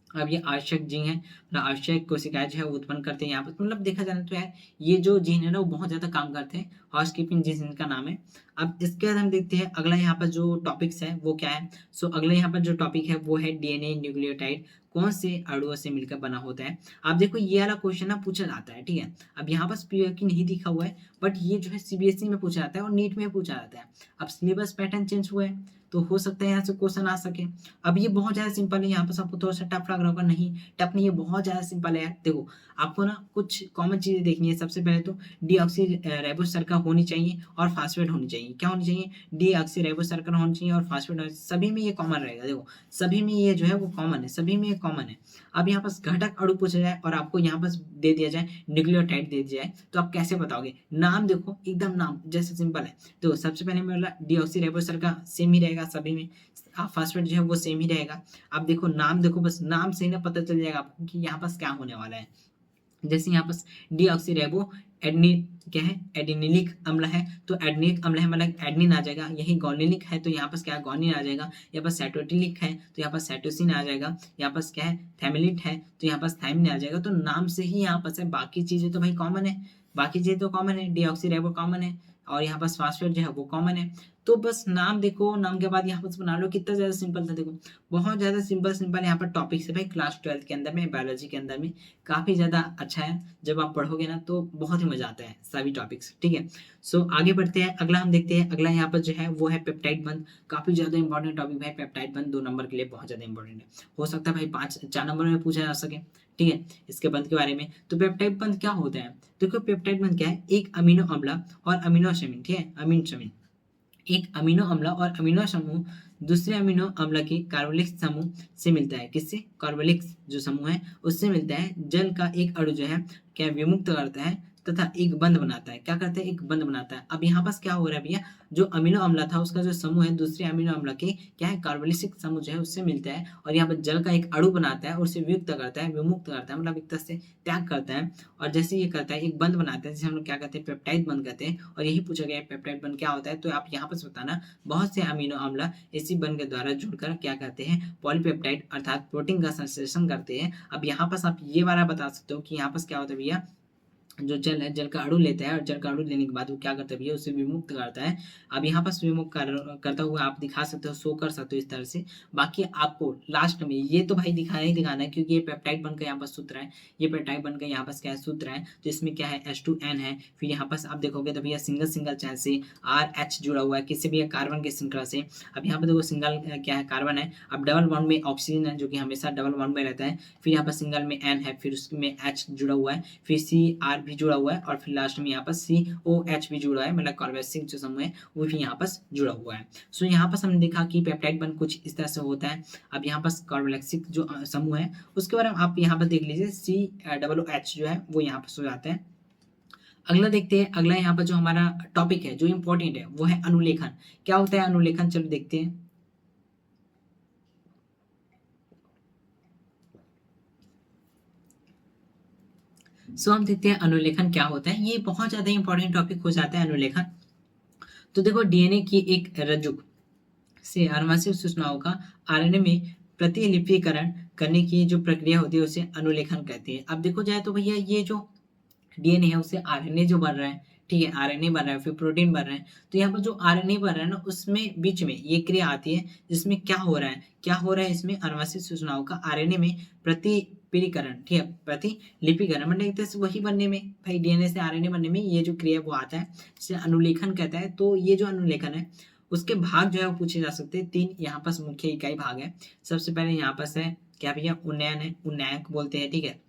अब ये आवश्यक जीन है, मतलब आवश्यक कोशिकाएं जो है वो उत्पन्न करते हैं यहाँ पर। मतलब देखा जाए तो यार ये जो जीन है ना वो बहुत ज्यादा काम करते हैं, हाउस कीपिंग जीन इनका नाम है। अब इसके बाद हम देखते हैं अगला यहाँ पर जो टॉपिक्स है वो क्या है। सो अगला यहाँ पर जो टॉपिक है वो है डीएनए न्यूक्लियोटाइड कौन से अणुओं से मिलकर बना होता है। आप देखो ये वाला क्वेश्चन ना पूछा जाता है, ठीक है। अब यहाँ पर पीओक्यू नहीं दिखा हुआ है, बट ये जो है सीबीएसई में पूछा जाता है और नीट में पूछा जाता है। अब सिलेबस पैटर्न चेंज हुआ है तो हो सकता है यहाँ से क्वेश्चन आ सके। अब ये बहुत ज़्यादा सिंपल है, यहाँ पर आपको थोड़ा सा टफ लग रहा होगा, नहीं टफ नहीं, ये बहुत ज़्यादा सिंपल है यार। देखो आपको ना कुछ कॉमन चीज़ें देखनी है। सबसे पहले तो डीऑक्सी राइबोस शर्करा होनी चाहिए और फास्फेट होनी चाहिए। क्या होनी चाहिए? डीऑक्सी राइबोस शर्करा होनी चाहिए और फास्फेट, सभी में ये कॉमन रहेगा। देखो सभी में ये जो है वो कॉमन है, सभी में ये कॉमन है। अब यहाँ पास घटक अणु पूछा जाए और आपको यहाँ पास दे दिया जाए न्यूक्लियोटाइड दे दिया जाए तो आप कैसे बताओगे? नाम देखो एकदम नाम जैसे सिंपल है। तो सबसे पहले मेरा डीऑक्सी राइबोस शर्करा सेम ही रहेगा सभी में, फास्फेट जो है वो सेम ही रहेगा। अब देखो नाम देखो, बस नाम से ही ना पता चल जाएगा आपको कि यहाँ पास क्या होने वाला है। जैसे यहाँ पास डीऑक्सीराइबो एडनी क्या है? एडिनिलिक अम्ल है तो एडनिक अम्ल है मतलब एडनिन आ जाएगा। यही गॉनिलिक है तो यहाँ पास क्या गॉनिन आ जाएगा। यहाँ पास साइटोटिलिक है तो यहाँ पास साइटोसिन आ जाएगा। यहाँ पास क्या है? थैमिलिट है तो यहाँ पास थाइमिन आ जाएगा। तो नाम से ही यहाँ पास है, बाकी चीजें तो भाई कॉमन है, बाकी चीजें तो कॉमन है, डीऑक्सीराइबो कॉमन है और यहाँ पास फास्फेट जो है वो कॉमन है। तो बस नाम देखो, नाम के बाद यहाँ पास बना लो। कितना ज्यादा सिंपल था, देखो बहुत ज्यादा सिंपल सिंपल यहाँ पर टॉपिक है भाई। क्लास 12 के अंदर में बायोलॉजी के अंदर में काफी ज्यादा अच्छा है, जब आप पढ़ोगे ना तो बहुत ही मजा आता है सभी टॉपिक्स। ठीक है, सो आगे बढ़ते हैं, अगला हम देखते हैं। अगला यहाँ पर जो है वो है पेप्टाइड बंध। काफी ज्यादा इंपॉर्टेंट टॉपिक है पेप्टाइड बंध, 2 नंबर के लिए बहुत ज्यादा इंपॉर्टेंट है। हो सकता है भाई 4 नंबर में पूछा जा सके। ठीक है, इसके बंध के बारे में। तो पेप्टाइड बंध क्या होता है? देखो पेप्टाइड बंध क्या है? एक अमीनो अम्ल और अमीनो अमीन, ठीक है, अमीन अमीन, एक अमीनो अम्ल और अमीनो समूह दूसरे अमीनो अम्ल के कार्बोलिक समूह से मिलता है। किससे? कार्बोलिक जो समूह है उससे मिलता है। जल का एक अणु जो है क्या विमुक्त करता है तथा एक बंध बनाता है। क्या करता है? एक बंध बनाता है। अब यहाँ पास क्या हो रहा है भैया? जो अमीनो अम्ल था उसका जो समूह है दूसरे अमीनो अम्ल के क्या है कार्बोलिक समूह जो है उससे मिलता है और यहाँ पर जल का एक अणु बनाता है और उसे वियुक्त करता है, विमुक्त करता है मतलब एक तरह से त्याग करता है। और जैसे ये करता है एक बंध बनाता है जिसे हम लोग क्या कहते हैं? पेप्टाइड बंध कहते हैं। और यही पूछा गया है पेप्टाइड बंध क्या होता है। तो आप यहाँ पर बताना, बहुत से अमीनो अम्ल इसी बंध के द्वारा जुड़कर क्या कहते हैं? पॉलीपेप्टाइड अर्थात प्रोटीन का संश्लेषण करते हैं। अब यहाँ पास आप ये वाला बता सकते हो कि यहाँ पास क्या होता है भैया? जो जल है जल का अणु लेता है और जल का अणु लेने के बाद वो क्या करता है भैया? उसे विमुक्त करता है। अब यहाँ पास विमुक्त करता हुआ आप दिखा सकते हो, शो कर सकते हो इस तरह से। बाकी आपको लास्ट में ये तो भाई दिखाना ही दिखाना है क्योंकि ये पेप्टाइड बनकर यहाँ पास सूत्र है, ये पेप्टाइड बनकर यहाँ पास क्या है? सूत्र है। तो इसमें क्या है? H2N है। फिर यहाँ पास आप देखोगे तो भैया सिंगल सिंगल चैन से RH जुड़ा हुआ है किसी भी कार्बन की श्रृंखला से। अब यहाँ पर देखो सिंगल क्या है? कार्बन है। अब डबल बॉन्ड में ऑक्सीजन है जो कि हमेशा डबल बॉन्ड में रहता है। फिर यहाँ पर सिंगल में N है, फिर उसमें H जुड़ा हुआ है, फिर CR भी जुड़ा हुआ है और फिर लास्ट में यहाँ पर COH भी जुड़ा है मतलब कार्बोक्सिलिक जो समूह है वो भी यहाँ पर जुड़ा हुआ है। सो यहाँ पर हमने देखा कि पेप्टाइड बंध कुछ इस तरह से होता है। अब यहाँ पर कार्बोक्सिलिक जो समूह है उसके बारे में आप यहाँ पर देख लीजिए, COOH जो है वो यहाँ पर हो जाता है। अगला देखते हैं, अगला यहाँ पर जो हमारा टॉपिक है जो इंपॉर्टेंट है वो है अनुलेखन। क्या होता है अनुलेखन? चलो देखते हैं। सो हम देखते हैं अनुलेखन क्या होता है। ये बहुत ज्यादा इंपॉर्टेंट टॉपिक हो जाता है अनुलेखन। तो देखो डीएनए की एक रज्जुक से आनुवंशिक सूचनाओं का आरएनए में प्रतिलिपिकरण करने की जो प्रक्रिया होती है उसे अनुलेखन कहती है। अब देखो जाए तो भैया ये जो डीएनए है उससे आरएनए जो बन रहा है, ठीक है, आरएनए बन रहा है, फिर प्रोटीन बन रहा है। तो यहाँ पर जो आरएनए बन रहा है ना उसमें बीच में ये क्रिया आती है जिसमें क्या हो रहा है? क्या हो रहा है? इसमें आनुवंशिक सूचनाओं का आरएनए में प्रतिलिपिकरण, ठीक है, प्रतिलिपिकरण मतलब एक तरह से वही बनने में भाई डीएनए से आरएनए बनने में ये जो क्रिया वो आता है जिसे अनुलेखन कहता है। तो ये जो अनुलेखन है उसके भाग जो है वो पूछे जा सकते हैं। 3 यहाँ पास मुख्य इकाई भाग है। सबसे पहले यहाँ पास है क्या भैया? उन्नयन है, उन्नयक बोलते हैं, ठीक है।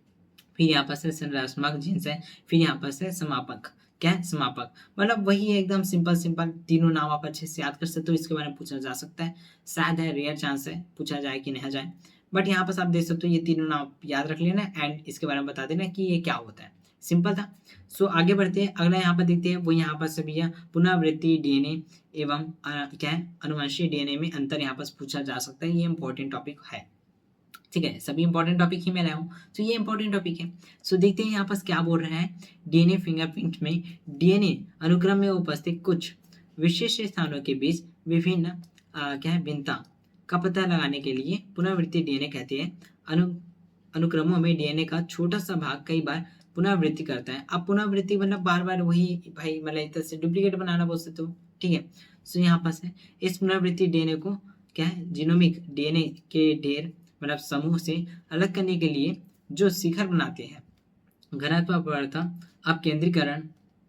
फिर यहाँ पर से संरचनात्मक जीन्स है, फिर यहाँ पर से समापक, क्या है? समापक मतलब वही है एकदम सिंपल सिंपल। तीनों नाम आप अच्छे से याद कर सकते हो, इसके बारे में पूछा जा सकता है। शायद है, रेयर चांस है पूछा जाए कि नहीं जाए, बट यहाँ पर आप देख सकते हो ये तीनों नाम याद रख लेना एंड इसके बारे में बता देना कि ये क्या होता है। सिंपल था। सो आगे बढ़ते हैं, अगला यहाँ पर देखते हैं वो यहाँ पर सभी है पुनरावृत्ति डीएनए एवं क्या है? अनुवंशीय डीएनए में अंतर यहाँ पर पूछा जा सकता है। ये इंपॉर्टेंट टॉपिक है, ठीक है, सभी इंपॉर्टेंट टॉपिक ही मैं लाया हूँ तो ये इंपॉर्टेंट टॉपिक है। सो देखते हैं यहाँ पर क्या बोल रहा है। डीएनए फिंगरप्रिंट में डीएनए अनुक्रम में उपस्थित कुछ विशिष्ट स्थानों के बीच विभिन्न क्या है? भिन्नता का पता लगाने के लिए पुनरावृत्ति डीएनए कहते हैं। अनुक्रमों में डीएनए का छोटा सा भाग कई बार पुनरावृत्ति करता है। अब पुनरावृत्ति मतलब बार बार वही भाई मतलब एक तरह से डुप्लीकेट बनाना बोल सकते हो, ठीक है। सो यहाँ पास है इस पुनरावृत्ति डीएनए को क्या है? जीनोमिक डीएनए के ढेर मतलब समूह से अलग करने के लिए जो शिखर बनाते हैं, घनत्व अपवर्तन, अपकेंद्रीकरण,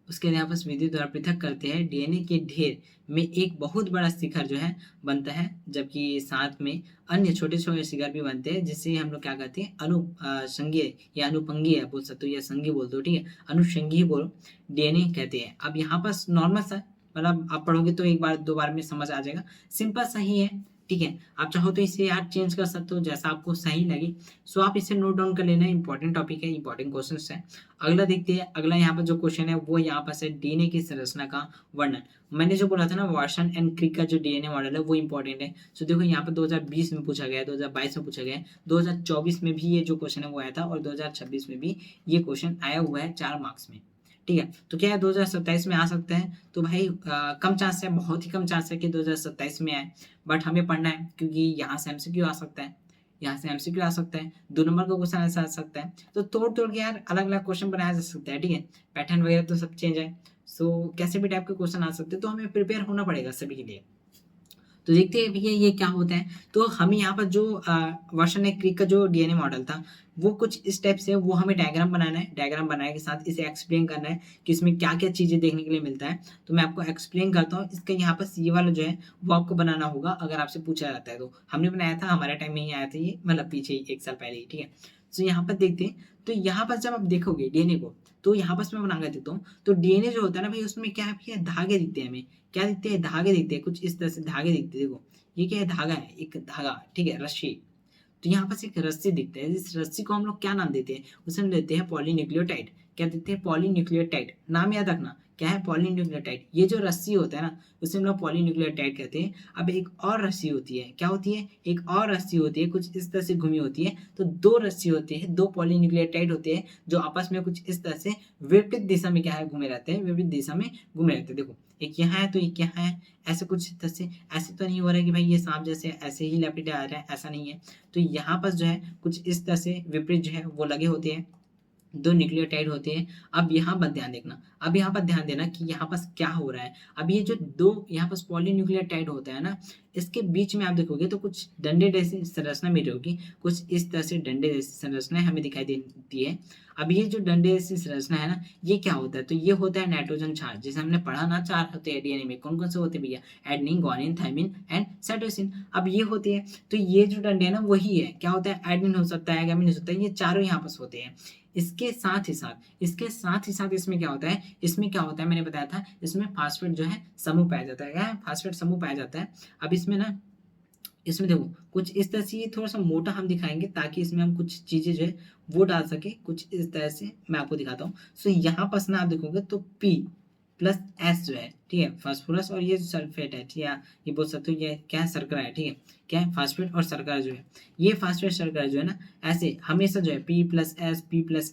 उसके यहाँ पर विद्युत द्वारा पृथक करते हैं डीएनए के ढेर में एक बहुत बड़ा शिखर जो है बनता है, जबकि साथ में अन्य छोटे छोटे शिखर भी बनते हैं, जिससे हम लोग क्या कहते हैं संघीय या अनुपंगीय बोल सकते हो या संघीय बोल दो, ठीक है, अनुषंगीय बोलो, डीएनए कहते हैं। अब यहाँ पर नॉर्मल सा, मतलब आप पढ़ोगे तो एक बार दो बार में समझ आ जाएगा, सिंपल सा ही है, ठीक है। आप चाहो तो इसे यार चेंज कर सकते हो जैसा आपको सही लगे। सो आप इसे नोट डाउन कर लेना, इंपॉर्टेंट टॉपिक है, इंपॉर्टेंट क्वेश्चन है। अगला देखते हैं, अगला यहाँ पर जो क्वेश्चन है वो यहाँ पर है डीएनए की संरचना का वर्णन। मैंने जो बोला था ना, वाटसन एंड क्रिक का जो डीएनए मॉडल है वो इंपॉर्टेंट है। सो देखो यहाँ पर 2020 में पूछा गया है, 2022 में पूछा गया है, 2024 में भी ये जो क्वेश्चन है वो आया था, और 2026 में भी ये क्वेश्चन आया हुआ है 4 मार्क्स में, ठीक है। तो क्या है 2027 में आ सकता है, तो भाई कम चांस है, बहुत ही कम चांस है कि 2027 में आए, बट हमें पढ़ना है क्योंकि यहाँ से एमसीक्यू आ सकता है, यहाँ से एमसीक्यू आ सकता है, 2 नंबर का क्वेश्चन ऐसा आ सकता है। तो तोड़ तोड़ के यार अलग अलग क्वेश्चन बनाया जा सकता है, ठीक है, पैटर्न वगैरह तो सब चेंज है। सो कैसे भी टाइप के क्वेश्चन आ सकते हैं, तो हमें प्रिपेयर होना पड़ेगा सभी के लिए। तो देखते हैं भैया ये क्या होता है। तो हमें यहाँ पर जो वर्षन एंड क्रिक का जो डीएनए मॉडल था वो कुछ इस टाइप से, वो हमें डायग्राम बनाना है, डायग्राम बनाने के साथ इसे एक्सप्लेन करना है कि इसमें क्या क्या चीजें देखने के लिए मिलता है। तो मैं आपको एक्सप्लेन करता हूँ। इसका यहाँ पर ये वाला जो है वो आपको बनाना होगा, अगर आपसे पूछा जाता है तो। हमने बनाया था, हमारे टाइम में ही आया था ये, मतलब पीछे ही 1 साल पहले ही, ठीक है। तो यहाँ पर देखते हैं, तो यहाँ पर जब आप देखोगे डीएनए को, तो यहाँ पर मैं बना कर देता हूँ। तो डीएनए जो होता है ना भाई, उसमें क्या है, धागे दिखते हैं हमें, क्या दिखते हैं, धागे दिखते हैं, कुछ इस तरह से धागे दिखते हैं। देखो ये क्या है, धागा है, एक धागा, ठीक है, रस्सी। तो यहाँ पास एक रस्सी दिखता है, इस रस्सी को हम लोग क्या नाम देते हैं, उसे हम देते हैं पॉलीन्यूक्लियोटाइड। क्या देते हैं, पॉलीन्यूक्लियोटाइड, नाम याद रखना क्या है, पॉलीन्यूक्लियोटाइड। ये जो रस्सी होता है ना, उसे हम लोग पॉलीन्यूक्लियोटाइड कहते हैं। अब एक और रस्सी होती है, क्या होती है, एक और रस्सी होती है, कुछ इस तरह से घूमी होती है। तो 2 रस्सी होती है, 2 पॉलीन्यूक्लियोटाइड होते हैं, जो आपस में कुछ इस तरह से विपरीत दिशा में क्या है, घूमे रहते हैं, विपरीत दिशा में घूमे रहते हैं। देखो एक यहाँ है तो एक यहाँ है, ऐसे कुछ तरह से। ऐसे तो नहीं हो रहा है कि भाई ये सांप जैसे ऐसे ही लपेटे आ रहा है, ऐसा नहीं है। तो यहाँ पर जो है कुछ इस तरह से विपरीत जो है वो लगे होते हैं, 2 न्यूक्लियोटाइड होते हैं। अब यहाँ पर ध्यान देखना, अब यहाँ पर ध्यान देना कि यहाँ पर क्या हो रहा है। अब ये जो 2 यहाँ पर पॉलीन्यूक्लियोटाइड होता है ना, इसके बीच में आप देखोगे तो कुछ डंडे जैसी संरचना मिल रही होगी, कुछ इस तरह से डंडे जैसी संरचना हमें दिखाई देती है। अब ये जो डंडे जैसी संरचना है ना, ये क्या होता है, तो ये होता है नाइट्रोजन क्षार, जैसे हमने पढ़ा ना, 4 होते हैं डीएनए में, कौन कौन से होते हैं भैया, adenine, guanine, thymine and cytosine. अब ये होते हैं, तो ये जो डंडे है ना वही है, क्या होता है, एडेनिन हो सकता है, गामिन हो सकता है, ये चारों यहाँ पर होते हैं। इसके साथ ही साथ इसमें क्या होता है, इसमें क्या होता है मैंने बताया था, इसमें फास्फेट जो है समूह पाया जाता है, क्या है, फास्फेट समूह पाया जाता है। अब इसमें ना, इसमें देखो कुछ इस तरह से, ये थोड़ा सा मोटा हम दिखाएंगे ताकि इसमें हम कुछ चीजें जो है वो डाल सके, कुछ इस तरह से मैं आपको दिखाता हूँ। सो यहाँ पर ना आप देखोगे तो P+S जो है, ठीक है, फास्फोरस, और ये जो सल्फेट है, ठीक है, ये बोल सकते हो ये क्या है, शर्करा है, ठीक है, क्या है, फास्फेट और शर्करा जो है, ये फास्फेट शर्करा जो है ना, ऐसे हमेशा जो है P+S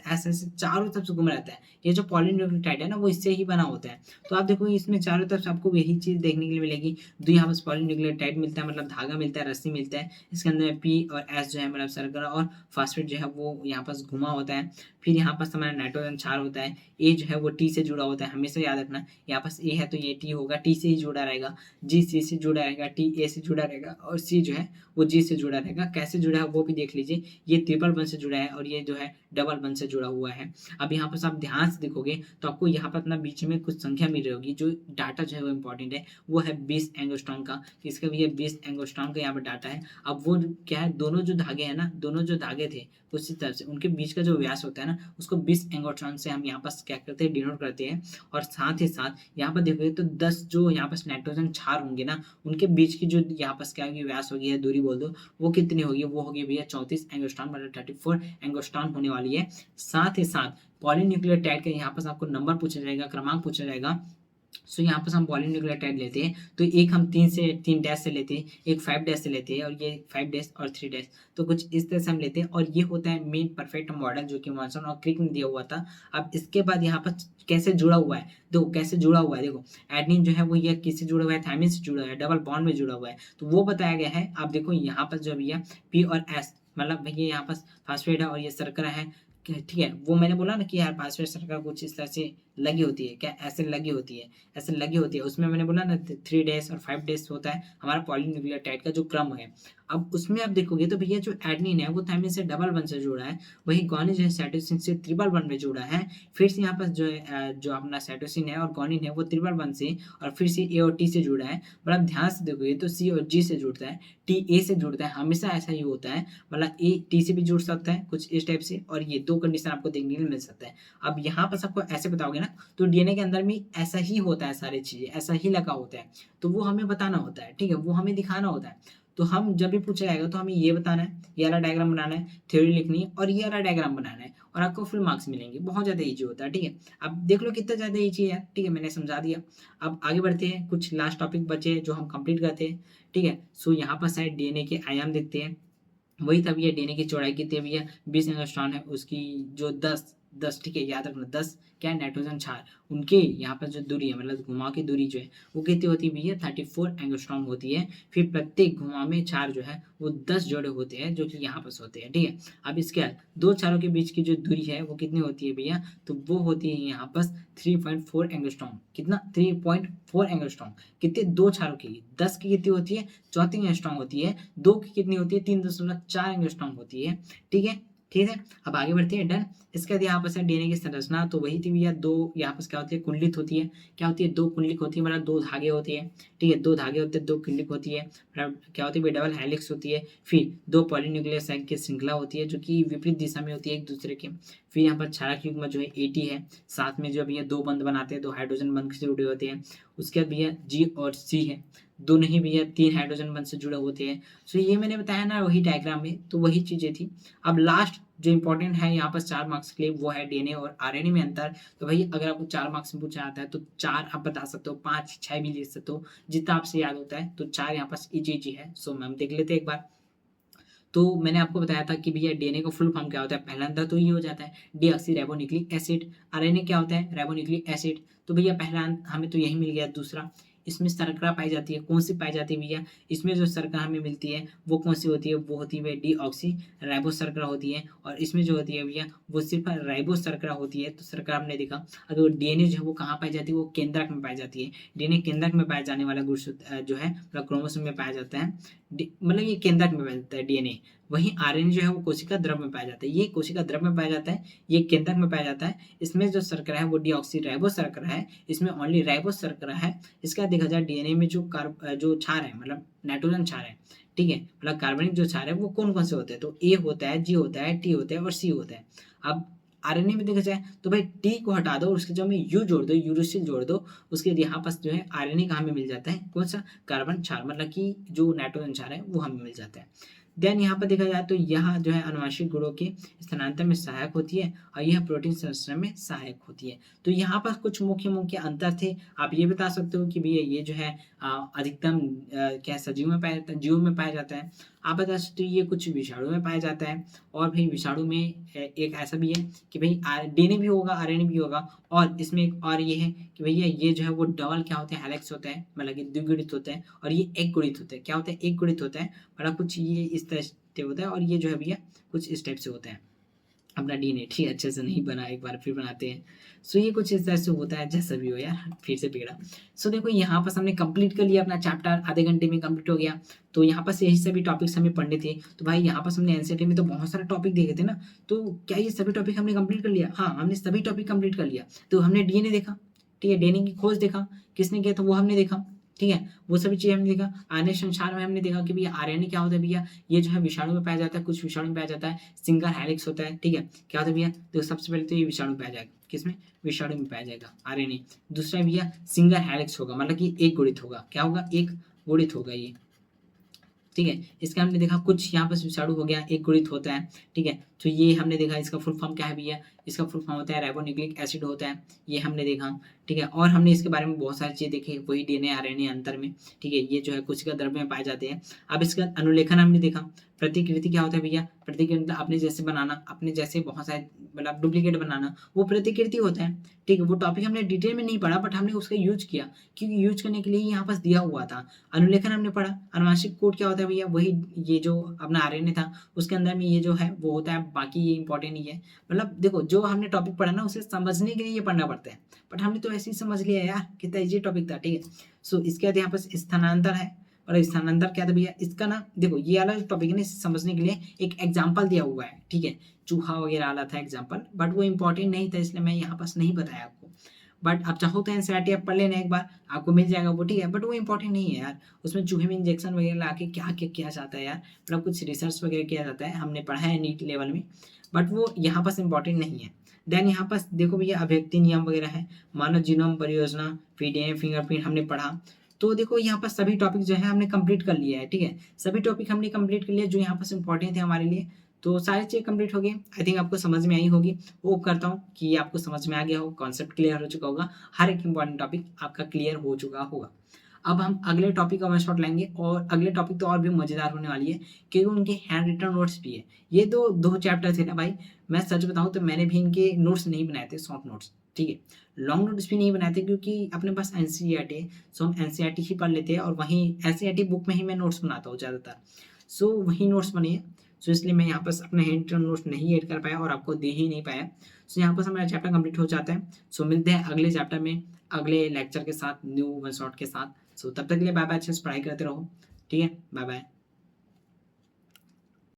ऐसे चारों तरफ से घूम रहता है। ये जो पॉलीन्यूक्लियोटाइड है ना वो इससे ही बना होता है। तो आप देखो इसमें चारों तरफ से आपको यही चीज देखने के लिए मिलेगी। दो यहाँ पर पॉलीन्यूक्लियोटाइड मिलता है, मतलब धागा मिलता है, रस्सी मिलता है, इसके अंदर P और S जो है मतलब शर्करा और फास्फेट जो है वो यहाँ पर घुमा होता है। फिर यहाँ पर हमारा नाइट्रोजन क्षार होता है, ए जो है वो टी से जुड़ा होता है, हमेशा याद रखना, यहाँ पर ए है तो ये टी होगा, टी से ही जुड़ा रहेगा, जी सी से जुड़ा रहेगा, टी ए से जुड़ा रहेगा, और सी जो है वो जी से जुड़ा रहेगा। कैसे जुड़ा है वो भी देख लीजिए, ये ट्रिपल बॉन्ड से जुड़ा है और ये जो है डबल बॉन्ड से जुड़ा हुआ है। अब यहाँ पर आप ध्यान से देखोगे तो आपको यहाँ पर अपना बीच में कुछ संख्या मिल रही होगी, जो डाटा जो है वो इंपॉर्टेंट है, वो है 20 एंगस्ट्रॉम का, इसका भी ये 20 एंगस्ट्रॉम का यहाँ पर डाटा है। अब वो क्या है, दोनों जो धागे हैं ना, दोनों जो धागे थे उसी तरह से उनके बीच का जो व्यास होता है ना, उसको 20 एंगस्ट्रॉम से हम यहाँ पर क्या करते हैं, डिनोट करते हैं। और साथ ही साथ यहाँ पर देखोगे तो 10 जो यहाँ पर नाइट्रोजन क्षार होंगे ना, उनके बीच की जो यहाँ पर क्या होगी, व्यास होगी या दूरी बोल दो, वो कितनी होगी, वो होगी भैया 34 एंगस्ट्रॉम, मतलब 34 एंगस्ट्रॉम होने वाली है। साथ ही साथ पॉलीन्यूक्लियोटाइड का यहाँ पर आपको नंबर पूछा जाएगा, क्रमांक पूछा जाएगा। सो यहाँ पर हम पॉलीन्यूक्लियोटाइड लेते हैं, तो एक हम 3 डैश से लेते हैं, एक 5 डैश से लेते हैं, और ये 5 डैश और 3 डैश, तो कुछ इस तरह से हम लेते हैं। और ये होता है मेन परफेक्ट मॉडल जो कि वाटसन और क्रिक ने दिया हुआ था। अब इसके बाद यहाँ पर कैसे जुड़ा हुआ है, देखो कैसे जुड़ा हुआ है, देखो एडेनिन जो है वो ये किससे जुड़ा हुआ है, थायमिन से जुड़ा हुआ है, डबल बॉन्ड में जुड़ा हुआ है, तो वो बताया गया है। आप देखो यहाँ पर जो भैया पी और एस, मतलब भैया यहाँ पर फास्फेट है और ये शर्करा है, ठीक है। वो मैंने बोला ना कि यार फास्फेट शर्करा कुछ इस तरह से लगी होती है, क्या ऐसे लगी होती है, ऐसे लगी होती है। उसमें मैंने बोला ना 3 डेज और 5 डेज होता है हमारा पॉलीन्यूक्लियोटाइड का जो क्रम है। अब उसमें आप देखोगे तो भैया जो एडेनिन है वो थायमिन से डबल बॉन्ड से जुड़ा है, वही गुआनिन जो है साइटोसिन से ट्रिपल बॉन्ड में जुड़ा है। फिर से यहाँ पर जो है जो अपना साइटोसिन है और गुआनिन है वो ट्रिपल बॉन्ड से और फिर से ए और टी से जुड़ा है। मतलब ध्यान से देखोगे तो सी और जी से जुड़ता है, टी ए से जुड़ता है, हमेशा ऐसा ही होता है। मतलब ए टी से भी जुड़ सकता है कुछ इस टाइप से, और ये 2 कंडीशन आपको देखने को मिल सकता है। अब यहाँ पर सबको ऐसे बताओगे ना तो डीएनए के अंदर भी ऐसा ही होता है, सारी चीजें ऐसा ही लगा होता है, तो वो हमें बताना होता है, ठीक है, वो हमें दिखाना होता है। तो हम जब भी पूछा जाएगा तो हमें ये बताना है, ये वाला डायग्राम बनाना है, थ्योरी लिखनी है और ये वाला डायग्राम बनाना है, और आपको फुल मार्क्स मिलेंगे। बहुत ज़्यादा ईजी होता है, ठीक है। अब देख लो कितना ज़्यादा ईजी है, ठीक है, मैंने समझा दिया। अब आगे बढ़ते हैं, कुछ लास्ट टॉपिक बचे हैं जो हम कंप्लीट करते हैं, ठीक है। सो यहाँ पर शायद डीएनए के आयाम देखते हैं। वही तभी है, डीएनए की चौड़ाई कितनी भी है 20 एंगस्ट्रॉन है, उसकी जो 10 ठीक है, याद रखना 10 क्या है, नाइट्रोजन क्षार उनके यहाँ पर जो दूरी है, मतलब घुमाव की दूरी जो है वो कितनी होती है भैया 34 एंगस्ट्रॉम होती है। फिर प्रत्येक घुमाव में क्षार जो है वो 10 जोड़े होते हैं जो कि यहाँ पर होते हैं, ठीक है। अब इसके बाद 2 क्षारों के बीच की जो दूरी है वो कितनी होती है भैया, तो वो होती है यहाँ पर 3.4 एंगस्ट्रॉम। कितना, 3.4 एंगस्ट्रॉम। कितने, 2 क्षारों की, 10 की कितनी होती है 34 एंगस्ट्रॉम होती है, 2 की कितनी होती है 3.4 एंगस्ट्रॉम होती है, ठीक है। ठीक है, अब आगे बढ़ते हैं, डन। इसके बाद यहाँ पर डीएनए की संरचना तो वही थी भैया, 2 यहाँ पर क्या होती है, कुंडलित होती है। क्या होती है, 2 कुंडलित होती है, मतलब 2 धागे होते हैं, ठीक है, 2 धागे होते हैं, 2 कुंडलित होती है, मतलब क्या होती है, डबल हेलिक्स होती है। फिर 2 पॉलीन्यूक्लियर की श्रृंखला होती है जो कि विपरीत दिशा में होती है एक दूसरे के। फिर यहाँ पर क्षारक युग्म जो है एटी है, साथ में जो भैया 2 बंध बनाते हैं, 2 हाइड्रोजन बंध से जुड़े होते हैं। उसके बाद भैया जी और सी है, दोनों ही भैया 3 हाइड्रोजन बंध से जुड़े होते हैं। सो ये मैंने बताया ना वही डायग्राम में, तो वही चीजें थी। अब लास्ट जो इंपॉर्टेंट है यहाँ पर 4 मार्क्स के लिए, वो है डीएनए और आरएनए में अंतर। तो भाई अगर आपको 4 मार्क्स में पूछा जाता है तो 4 आप बता सकते हो, 5 6 भी ले सकते हो, जितना आपसे याद होता है। तो 4 यहाँ पर इजी है। सो मैम देख लेते हैं एक बार। तो मैंने आपको बताया था कि भैया डीएनए का फुल फॉर्म क्या होता है, पहला अंतर तो ये हो जाता है डीऑक्सी राइबोन्यूक्लिक एसिड। आरएनए क्या होता है, राइबोन्यूक्लिक एसिड। तो भैया पहला हमें तो यही मिल गया। दूसरा, इसमें शर्करा पाई जाती है, कौन सी पाई जाती है भैया, इसमें जो शर्करा हमें मिलती है वो कौन सी होती है, वो होती है डीऑक्सी राइबो शर्करा होती है। और इसमें जो होती है भैया वो सिर्फ राइबो शर्करा होती है। तो शर्करा हमने देखा। अगर डीएनए जो है वो कहाँ पाई जाती है, वो केंद्रक में पाई जाती है। डीएनए केंद्रक में पाया जाने वाला गुण जो है क्रोमोसोम में पाया जाता है, मतलब ये केंद्रक में पाया जाता है डीएनए। वहीं आरएनए जो है वो कोशिका द्रव में पाया जाता है, ये कोशिका द्रव में पाया जाता है, ये केंद्रक में पाया जाता है। इसमें जो शर्करा है वो डीऑक्सी राइबो शर्करा है, इसमें ओनली राइबो शर्करा है। इसका देखा जाए डीएनए में जो क्षार है, मतलब नाइट्रोजन क्षार है, ठीक है, मतलब कार्बनिक जो क्षार है वो कौन कौन से होते हैं, तो ए होता है, जी होता है, टी होता है और सी होता है। अब आरएनए में देखा जाए तो भाई टी को हटा दो, उसके जगह में यू जोड़ दो, यूरोसिल जोड़ दो। उसके बाद यहाँ पास जो है आरएनए का हमें मिल जाता है कौन सा, कार्बन क्षार, मतलब कि जो नाइट्रोजन क्षार है वो हमें मिल जाता है। देन यहाँ पर देखा जाए तो यह जो है अनुवांशिक गुणों के स्थानांतर में सहायक होती है और यह प्रोटीन संरचना में सहायक होती है। तो यहाँ पर कुछ मुख्य मुख्य अंतर थे। आप ये बता सकते हो कि भैया ये जो है अधिकतम क्या सजीव में पाया जाता है, जीव में पाया जाता है। आप बता सकते हो ये कुछ विषाणु में पाया जाता है। और भाई विषाणु में एक ऐसा भी है कि भाई डीएनए भी होगा, आरएनए भी होगा। और इसमें एक और ये है कि भैया ये जो है वो डबल क्या होता है, हेलिक्स होता है, मतलब कि द्विगुणित होता है। और ये एक गुणित होता है, क्या होता है, एक गुणित होता है, मतलब कुछ ये इस तरह से होता है। और ये जो है भैया कुछ इस टाइप से होता है। अपना डीएनए ठीक अच्छे से नहीं बना, एक बार फिर बनाते हैं। सो ये कुछ इस तरह से होता है, जैसा भी हो यार, फिर से बिगड़ा। सो देखो यहाँ पर हमने कंप्लीट कर लिया अपना चैप्टर, आधे घंटे में कंप्लीट हो गया। तो यहाँ पर यही सभी टॉपिक्स हमें पढ़ने थे। तो भाई यहाँ पर हमने एनसीईआरटी में तो बहुत सारे टॉपिक देखे थे ना, तो क्या ये सभी टॉपिक हमने कंप्लीट कर लिया? हाँ, हमने सभी टॉपिक कंप्लीट कर लिया। तो हमने डीएनए देखा, ठीक है, डीएनए की खोज देखा, किसने किया, तो वो हमने देखा, ठीक है, वो सभी चीजें हमने देखा। आरएनए संचार में हमने देखा कि भैया आरएनए क्या होता है भैया, ये जो है विषाणु में पाया जाता है, कुछ विषाणु में पाया जाता है, सिंगल हेलिक्स होता है, ठीक है। क्या होता है भैया, तो सबसे पहले तो ये विषाणु में पाया जाएगा, किसमें, विषाणु में पाया जाएगा आरएनए। दूसरा भैया सिंगल हेलिक्स होगा, मतलब कि एक गुणित होगा, क्या होगा, एक गुणित होगा ये, ठीक है। इसका हमने देखा कुछ यहाँ पर विषाणु हो गया, एक गुणित होता है, ठीक है। तो ये हमने देखा, इसका फुल फॉर्म क्या है भैया, इसका फुल फॉर्म होता है राइबोन्यूक्लिक एसिड होता है, ये हमने देखा, ठीक है। और हमने इसके बारे में बहुत सारी चीज़ देखी, वही डीएनए आरएनए अंतर में, ठीक है। ये जो है कोशिका द्रव्य में पाए जाते हैं। अब इसका अनुलेखन हमने देखा। प्रतिकृति क्या होता है भैया, प्रतिकृति मतलब अपने जैसे बनाना, अपने जैसे बहुत सारे मतलब डुप्लीकेट बनाना, वो प्रतिकृति होता है, ठीक है। वो टॉपिक हमने डिटेल में नहीं पढ़ा, बट हमने उसका यूज किया, क्योंकि यूज करने के लिए यहाँ पास दिया हुआ था। अनुलेखन हमने पढ़ा। अनुवांशिक कोड क्या होता है भैया, वही ये जो अपना आरएनए था उसके अंदर में ये जो है वो होता है, बाकी ये इंपॉर्टेंट नहीं है। मतलब देखो जो हमने टॉपिक पढ़ा ना उसे समझने के लिए ये पढ़ना पड़ता है, बट हमने तो ऐसे ही समझ लिया यार, कितना ईजी टॉपिक था, ठीक है। सो इसके बाद यहाँ पर स्थानांतर है, और स्थानांतर क्या था भैया, इसका ना देखो ये वाला जो टॉपिक है ना इसे समझने के लिए एक एग्जाम्पल दिया हुआ है, ठीक है, चूहा वगैरह वाला था एग्जाम्पल, बट वो इंपॉर्टेंट नहीं था इसलिए मैं यहाँ पास नहीं बताया आपको। बट आप चाहो तो एनसीईआरटी आप पढ़ लेना एक बार, आपको मिल जाएगा वो, ठीक है, बट वो इंपॉर्टेंट नहीं है यार। उसमें चूहे में इंजेक्शन वगैरह ला के क्या क्या किया जाता है यार, मतलब कुछ रिसर्च वगैरह किया जाता है, हमने पढ़ा है नीट लेवल में, बट वो यहाँ पास इंपॉर्टेंट नहीं है। देन यहाँ पास देखो भैया अभिव्यक्ति नियम वगैरह है, मानव जीनोम परियोजना, पीडीएम, फिंगरप्रिंट हमने पढ़ा। तो देखो यहाँ पर सभी टॉपिक जो है हमने कंप्लीट कर लिया है, ठीक है, सभी टॉपिक हमने कंप्लीट कर लिया जो यहाँ पर इंपॉर्टेंट थे हमारे लिए। तो सारी चीज़ें कंप्लीट हो गई, आई थिंक आपको समझ में आई होगी, होप करता हूँ कि आपको समझ में आ गया हो, कॉन्सेप्ट क्लियर हो चुका होगा, हर एक इंपॉर्टेंट टॉपिक आपका क्लियर हो चुका होगा। अब हम अगले टॉपिक का वन शॉट लेंगे, और अगले टॉपिक तो और भी मज़ेदार होने वाली है, क्योंकि उनके हैंड रिटन नोट्स भी है। ये दो चैप्टर थे ना भाई, मैं सच बताऊँ तो मैंने भी इनके नोट्स नहीं बनाए थे, शॉर्ट नोट्स, ठीक है, लॉन्ग नोट्स भी नहीं बनाए थे, क्योंकि अपने पास एनसीईआरटी है, सो हम एनसीईआरटी ही पढ़ लेते हैं, और वहीं एनसीईआरटी बुक में ही मैं नोट्स बनाता हूँ ज़्यादातर, सो वही नोट्स बने हैं। सो इसलिए मैं यहाँ पर अपना हैंड रिटन नोट्स नहीं ऐड कर पाया और आपको दे ही नहीं पाया। सो यहाँ पर हमारा चैप्टर कंप्लीट हो जाता है। सो मिलते हैं अगले चैप्टर में, अगले लेक्चर के साथ, न्यू वन शॉट के साथ। सो तब तक के लिए बाय बाय, अच्छे से पढ़ाई करते रहो, ठीक है, बाय बाय।